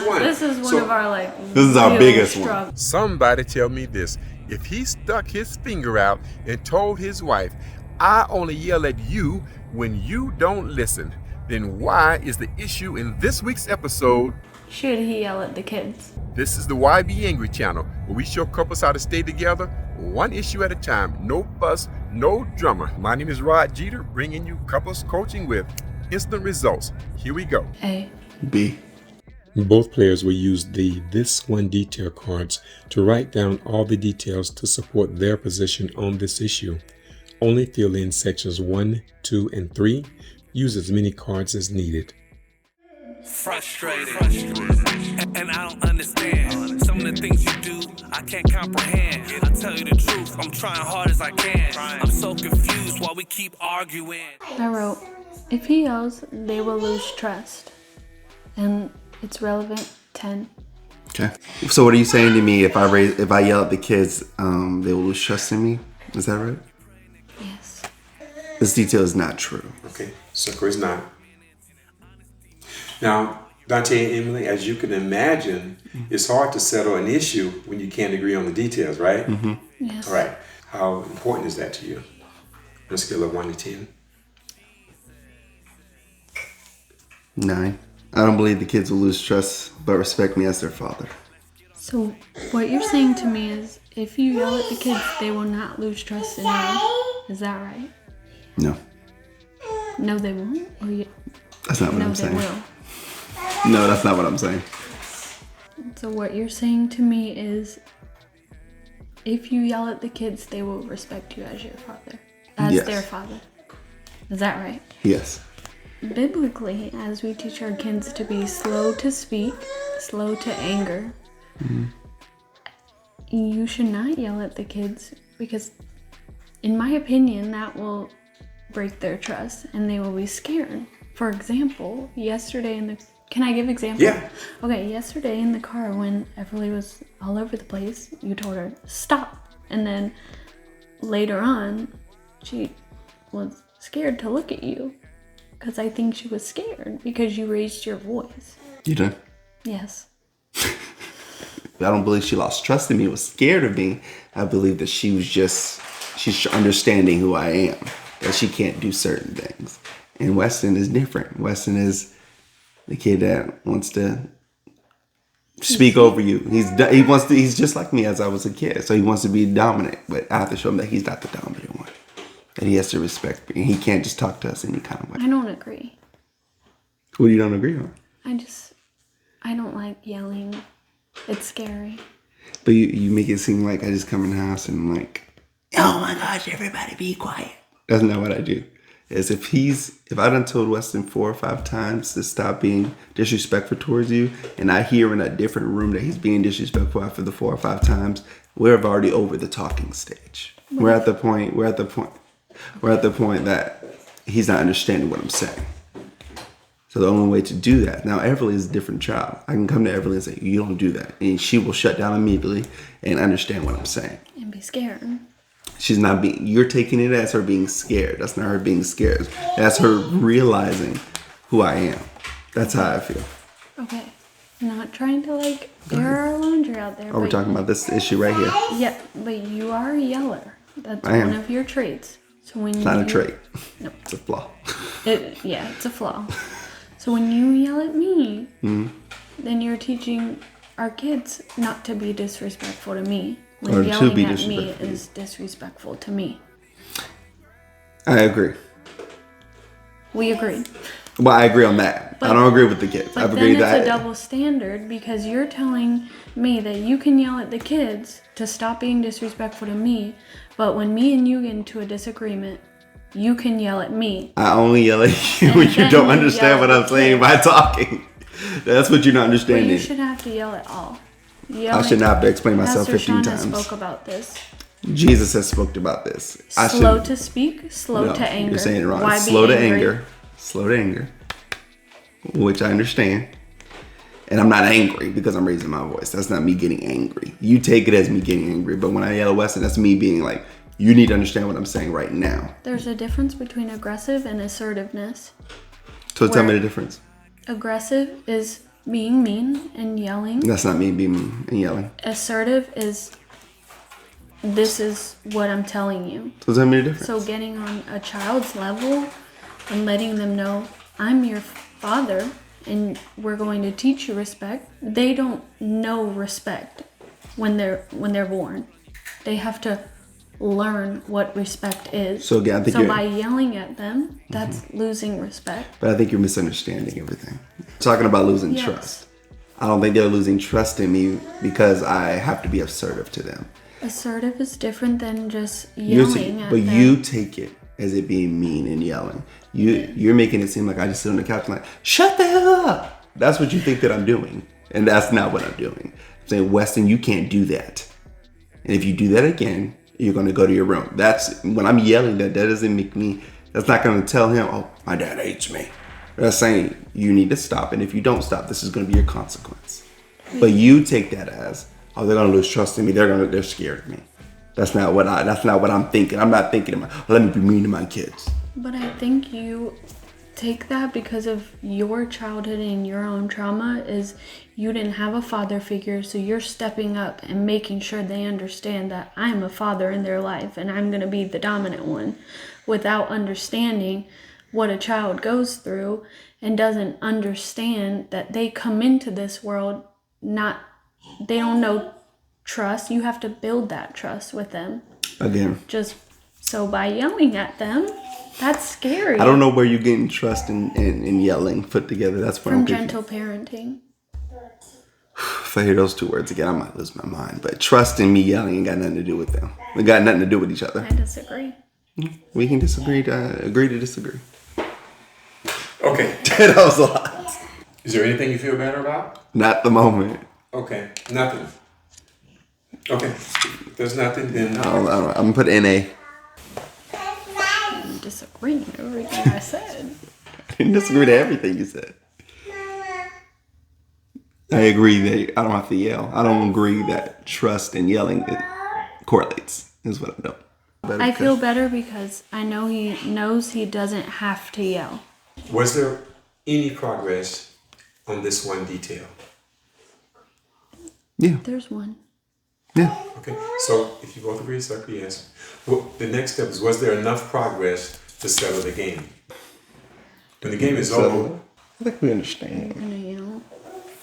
one. This is one of our This is our biggest one. Somebody tell me this. If he stuck his finger out and told his wife, I only yell at you when you don't listen, then why is the issue in this week's episode? Should he yell at the kids? This is the YBAngry channel, where we show couples how to stay together, one issue at a time. No fuss, no drama. My name is Rod Jeter, bringing you couples coaching with instant results. Here we go. A. B. Both players will use the This One detail cards to write down all the details to support their position on this issue. Only fill in sections 1, 2, and 3. Use as many cards as needed. Frustrated. And I don't understand some of the things you do. I can't comprehend. I tell you the truth, I'm trying hard as I can. I'm so confused while we keep arguing. I wrote, if he yells, they will lose trust. And it's relevant 10. Okay. So what are you saying to me? If I yell at the kids, they will lose trust in me? Is that right? Yes. This detail is not true. Okay, so it's not. Now, Dante and Emily, as you can imagine, it's hard to settle an issue when you can't agree on the details, right? Mm-hmm. Yes. All right. How important is that to you? On a scale of 1 to 10. 9. I don't believe the kids will lose trust, but respect me as their father. So what you're saying to me is, if you yell at the kids, they will not lose trust in you. Is that right? No. No, they won't? Or That's not what I'm they saying. will? No, that's not what I'm saying. So what you're saying to me is, if you yell at the kids, they will respect you as your father. As Yes. their father. Is that right? Yes. Biblically, as we teach our kids to be slow to speak, slow to anger, you should not yell at the kids, because in my opinion, that will break their trust and they will be scared. For example, yesterday can I give example? Yeah. Okay, yesterday in the car when Everly was all over the place, you told her, stop. And then later on, she was scared to look at you. Because I think she was scared because you raised your voice. You done? Yes. I don't believe she lost trust in me, was scared of me. I believe that she's understanding who I am, that she can't do certain things. And Weston is different. Weston is the kid that wants to speak over you. He's just like me as I was a kid. So he wants to be dominant, but I have to show him that he's not the dominant one. That he has to respect me. And he can't just talk to us any kind of way. I don't agree. What you don't agree on? I don't like yelling. It's scary. But you make it seem like I just come in the house and I'm like, oh my gosh, everybody be quiet. That's not what I do. Is if I done told Weston 4 or 5 times to stop being disrespectful towards you, and I hear in a different room that he's being disrespectful after the 4 or 5 times, we're already over the talking stage. We're at the point that he's not understanding what I'm saying. So the only way to do that, now Everly is a different child. I can come to Everly and say, you don't do that. And she will shut down immediately and understand what I'm saying. And be scared. She's not you're taking it as her being scared. That's not her being scared. That's her realizing who I am. That's how I feel. Okay. I'm not trying to air our laundry out there. Oh, we're talking about this issue right here. Yeah, but you are a yeller. That's I am. one of your traits. So when It's not a trait. No. It's a flaw. It's a flaw. So when you yell at me, then you're teaching our kids not to be disrespectful to me. When Or to yelling be at me disrespectful. is disrespectful to me. I agree. We agree. Well, I agree on that. I don't agree with the kids. But I've then agreed it's that. a double standard, because you're telling me that you can yell at the kids to stop being disrespectful to me, but when me and you get into a disagreement, you can yell at me. I only yell at you And when you then don't you understand yell what at I'm the saying kids. by talking. That's what you're not But understanding. you should have to yell at all. I should not have to explain myself Pastor 15 Shauna times. spoke about this. Jesus has spoken about this. Slow to speak, slow to anger. You're saying it wrong. Why be Slow to angry? anger. Slow to anger. Which I understand. And I'm not angry because I'm raising my voice. That's not me getting angry. You take it as me getting angry. But when I yell at Weston, that's me being like, you need to understand what I'm saying right now. There's a difference between aggressive and assertiveness. So tell me the difference. Aggressive is being mean and yelling. That's not me being mean and yelling. Assertive is, this is what I'm telling you. So does that make a difference? So getting on a child's level and letting them know, I'm your father and we're going to teach you respect. They don't know respect when they're born. They have to learn what respect is. So again, I think by yelling at them, that's losing respect. But I think you're misunderstanding everything. Talking about losing trust. I don't think they're losing trust in me because I have to be assertive to them. Assertive is different than just yelling at them. But you take it as it being mean and yelling. You're making it seem like I just sit on the couch and like, shut the hell up. That's what you think that I'm doing. And that's not what I'm doing. I'm saying, Weston, you can't do that. And if you do that again, you're going to go to your room. That's when I'm yelling that doesn't make me, that's not going to tell him, oh, my dad hates me. That's saying you need to stop. And if you don't stop, this is going to be your consequence. But you take that as, oh, they're going to lose trust in me. They're scared of me. That's not what I'm thinking. I'm not thinking about, let me be mean to my kids. But I think you take that because of your childhood and your own trauma is you didn't have a father figure, so you're stepping up and making sure they understand that I'm a father in their life and I'm going to be the dominant one, without understanding what a child goes through and doesn't understand that they come into this world they don't know trust. You have to build that trust with them. Again. Just so by yelling at them, that's scary. I don't know where you're getting trust and yelling put together. That's what I'm confused. From gentle parenting. If I hear those two words again, I might lose my mind. But trust and me yelling ain't got nothing to do with them. It got nothing to do with each other. I disagree. We can disagree to agree to disagree. Okay. That was a lot. Is there anything you feel better about? Not the moment. Okay. Nothing. Okay. If there's nothing, then... I'm going to put NA. I'm disagreeing with everything I said. I didn't disagree to everything you said. I agree that I don't have to yell. I don't agree that trust and yelling correlates, is what I know. I feel better because I know he knows he doesn't have to yell. Was there any progress on this one detail? Yeah. There's one. Yeah. Okay. So if you both agree, it's like yes. Well, the next step is, was there enough progress to settle the game? When the game is over... I think we understand. You're gonna yell.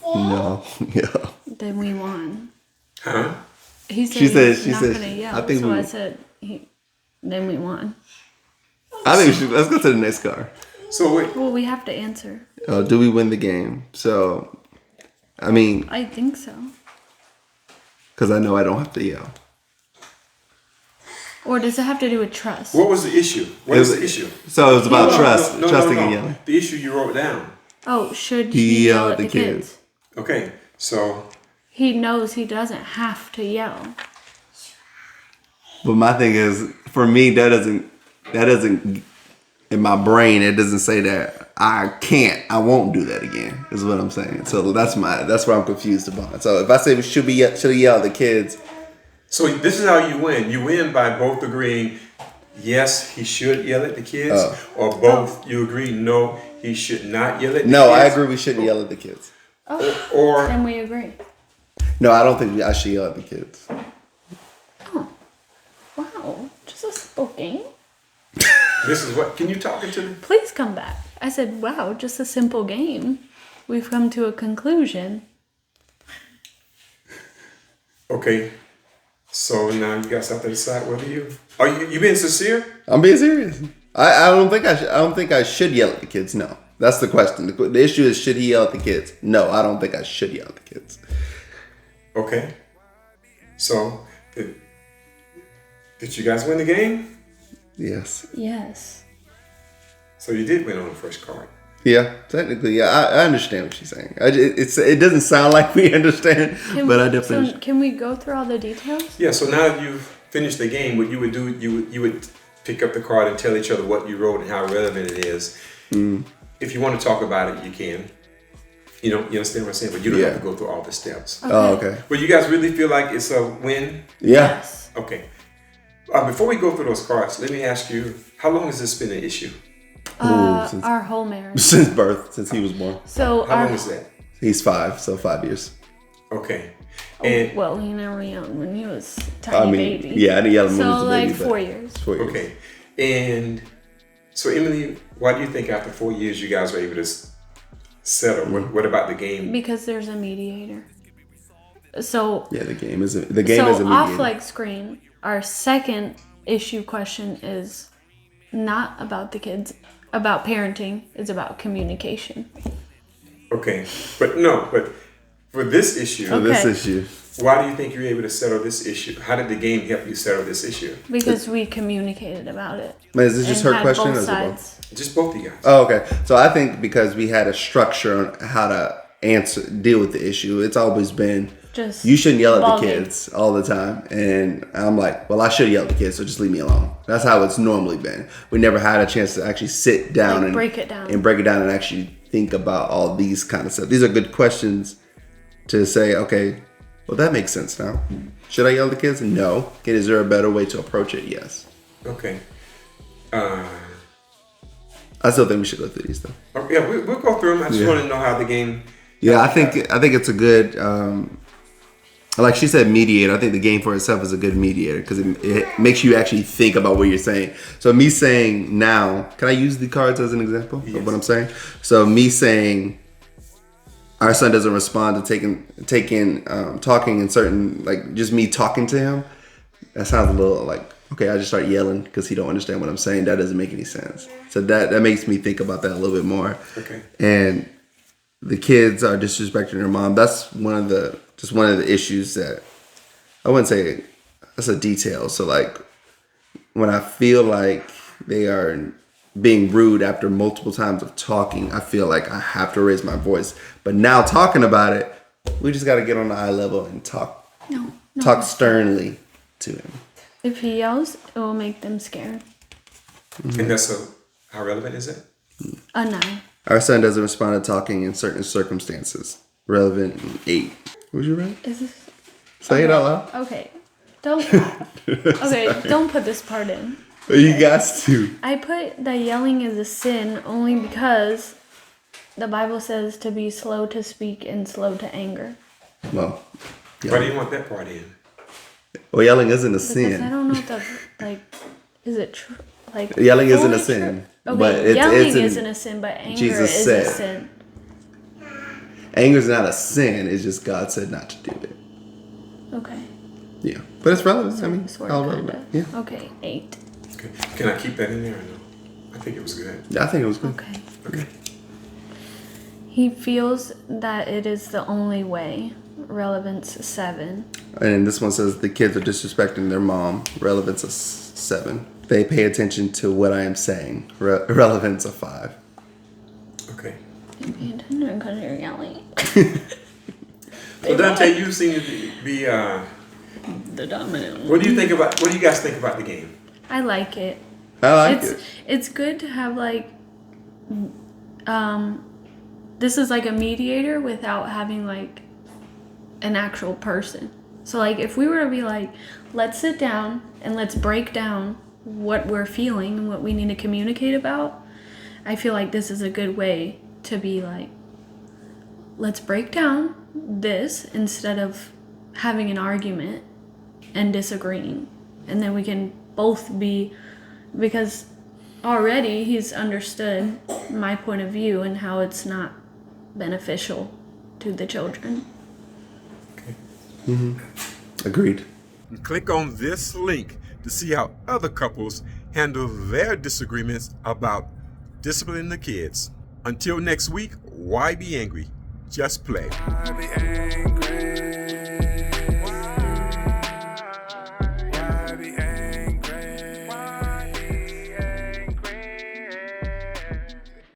No. Yeah. Then we won. Huh? He said he's not gonna yell. I said, then we won. I think let's go to the next car. So wait. Well, we have to answer. Do we win the game? So, I mean... I think so. Because I know I don't have to yell. Or does it have to do with trust? What was the issue? What is the issue? So it was about trust. Trusting and yelling. The issue you wrote down. Oh, should he yell at the kids? Okay, so... He knows he doesn't have to yell. But my thing is, for me, that doesn't, in my brain, it doesn't say that I won't do that again, is what I'm saying. So that's what I'm confused about. So if I say should he yell at the kids? So this is how you win. You win by both agreeing, yes, he should yell at the kids, or both you agree, no, he should not yell at the kids. No, I agree we shouldn't yell at the kids. Or then we agree. No, I don't think I should yell at the kids. Oh, wow, just a simple game. This is what, can you talk into me? Please come back. I said, wow, just a simple game. We've come to a conclusion. Okay, so now you guys have to decide whether you being sincere? I'm being serious. I don't think I should yell at the kids. No, that's the question. The issue is, should he yell at the kids? No, I don't think I should yell at the kids. Okay, so did you guys win the game? Yes. Yes. So you did win on the first card. Yeah, technically, yeah. I understand what she's saying. It doesn't sound like we understand, but I definitely understand. Can we go through all the details? Yeah, so now that you've finished the game, what you would do, you would pick up the card and tell each other what you wrote and how relevant it is. If you want to talk about it, you can. You understand what I'm saying? But you don't have to go through all the steps. Okay. Oh, okay. But you guys really feel like it's a win? Yeah. Yes. Okay. Before we go through those cards, let me ask you, how long has this been an issue? Our whole marriage. Since birth, since he was born. So How long is that? He's 5, so 5 years. Okay. And Well, he never yelled when he was tiny baby. Yeah, I didn't yell at him when he was So a baby. like but 4 years. 4 years. okay. And so Emily, why do you think after 4 years you guys were able to settle? What about the game? Because there's a mediator. So Yeah, the game is a so mediator. off like screen, our second issue question is not about the kids, about parenting. It's about communication. Okay. But for this issue, For this Okay. issue. why do you think you were able to settle this issue? How did the game help you settle this issue? Because we communicated about it. Man, is this just and her had question or both is it both? sides. Just both of you guys. Oh, okay. So I think because we had a structure on how to deal with the issue, it's always been Just you shouldn't yell at ball the game. kids all the time. And I'm like, well, I should yell at the kids, so just leave me alone. That's how it's normally been. We never had a chance to actually sit down Like, and break it down. and actually think about all these kind of stuff. These are good questions to say, okay, well, that makes sense now. Should I yell at the kids? No. Okay, is there a better way to approach it? Yes. Okay. I still think we should go through these though. Yeah, we'll go through them. I just want to know how the game. Yeah, I think it's a good, like she said, mediator. I think the game for itself is a good mediator because it makes you actually think about what you're saying. So me saying now, can I use the cards as an example of what I'm saying? So me saying our son doesn't respond to talking in certain, like just me talking to him. That sounds a little like, okay, I just start yelling because he don't understand what I'm saying. That doesn't make any sense. So that makes me think about that a little bit more. Okay. And the kids are disrespecting their mom. That's one of the issues that I wouldn't say that's a detail. So like when I feel like they are being rude after multiple times of talking, I feel like I have to raise my voice. But now talking about it, we just got to get on the eye level and talk sternly to him. If he yells, it will make them scared. And that's how relevant is it? A 9. Our son doesn't respond to talking in certain circumstances. Relevant 8. Was you right? Is this Say it out loud. okay? Don't put this part in. You got to. I put that yelling is a sin only because the Bible says to be slow to speak and slow to anger. Well, Why do you want that part in? well, yelling isn't a Because I sin. don't know if that's like, is it true? Like Yelling isn't fully a sin, true? Okay, but yelling it's isn't a sin, but anger Jesus is said. a sin. Anger is not a sin. It's just God said not to do it. Okay. Yeah, but it's relevant. I mean, Sort all of, relevant. kinda. Yeah, Okay, 8. Okay. Can I keep that in there or no? I think it was good. I think it was good. Okay. Okay. He feels that it is the only way. Relevance 7. And this one says the kids are disrespecting their mom. Relevance is 7. They pay attention to what I am saying. Relevance of 5. Okay. You're paying attention because you're yelling. So Dante, you seem to be The dominant. what do you guys think about the game? I like it. I like it. It's good to have like this is like a mediator without having like an actual person. So like if we were to be like, let's sit down and let's break down what we're feeling and what we need to communicate about, I feel like this is a good way to be like, let's break down this instead of having an argument and disagreeing. And then we can both be, because already he's understood my point of view and how it's not beneficial to the children. Agreed. Click on this link to see how other couples handle their disagreements about disciplining the kids. Until next week, YBAngry. Just play. YBAngry.